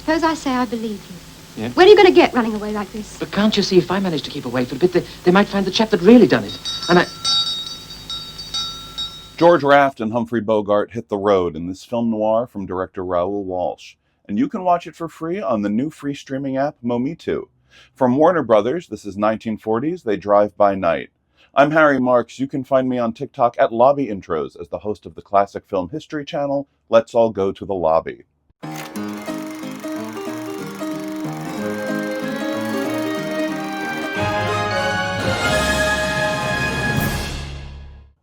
Suppose I say I believe you. Yeah? Where are you going to get running away like this? But can't you see, if I manage to keep away for a bit, they might find the chap that really done it. And I... George Raft and Humphrey Bogart hit the road in this film noir from director Raoul Walsh. And you can watch it for free on the new free streaming app, Momitu. From Warner Brothers, this is 1940s, They Drive by Night. I'm Harry Marks. You can find me on TikTok at Lobby Intros as the host of the classic film history channel, Let's All Go to the Lobby.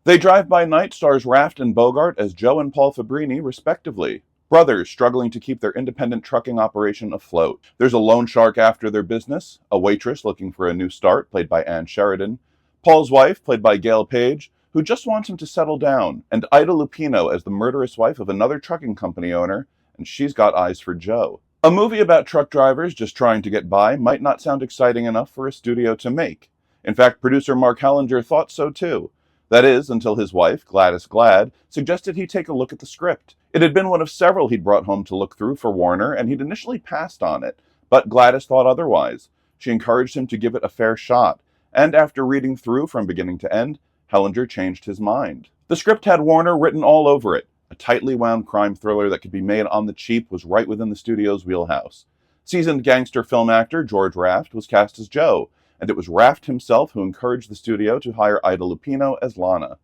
They Drive by Night stars Raft and Bogart as Joe and Paul Fabrini, respectively. Brothers struggling to keep their independent trucking operation afloat. There's a loan shark after their business, a waitress looking for a new start, played by Ann Sheridan, Paul's wife, played by Gail Page, who just wants him to settle down, and Ida Lupino as the murderous wife of another trucking company owner, and she's got eyes for Joe. A movie about truck drivers just trying to get by might not sound exciting enough for a studio to make. In fact, producer Mark Hellinger thought so too. That is, until his wife, Gladys Glad, suggested he take a look at the script. It had been one of several he'd brought home to look through for Warner, and he'd initially passed on it, but Gladys thought otherwise. She encouraged him to give it a fair shot, and after reading through from beginning to end, Hellinger changed his mind. The script had Warner written all over it. A tightly wound crime thriller that could be made on the cheap was right within the studio's wheelhouse. Seasoned gangster film actor George Raft was cast as Joe, and it was Raft himself who encouraged the studio to hire Ida Lupino as Lana.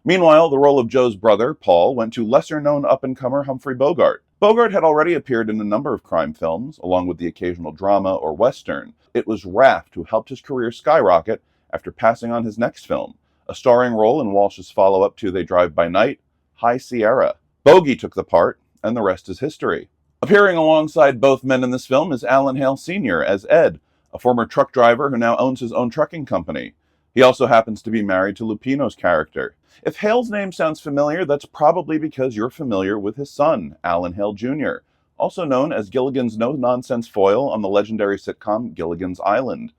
Meanwhile, the role of Joe's brother, Paul, went to lesser-known up-and-comer Humphrey Bogart. Bogart had already appeared in a number of crime films, along with the occasional drama or western. It was Raft who helped his career skyrocket after passing on his next film, a starring role in Walsh's follow-up to They Drive by Night, High Sierra. Bogey took the part, and the rest is history. Appearing alongside both men in this film is Alan Hale Sr. as Ed, a former truck driver who now owns his own trucking company. He also happens to be married to Lupino's character. If Hale's name sounds familiar, that's probably because you're familiar with his son, Alan Hale Jr., also known as Gilligan's no-nonsense foil on the legendary sitcom Gilligan's Island.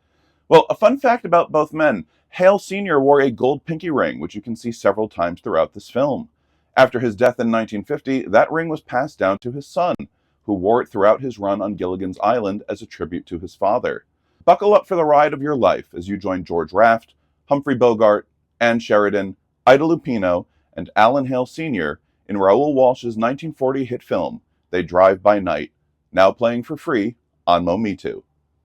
Well, a fun fact about both men, Hale Sr. wore a gold pinky ring, which you can see several times throughout this film. After his death in 1950, that ring was passed down to his son, who wore it throughout his run on Gilligan's Island as a tribute to his father. Buckle up for the ride of your life as you join George Raft, Humphrey Bogart, Ann Sheridan, Ida Lupino, and Alan Hale Sr. in Raoul Walsh's 1940 hit film, They Drive by Night, now playing for free on Momitu.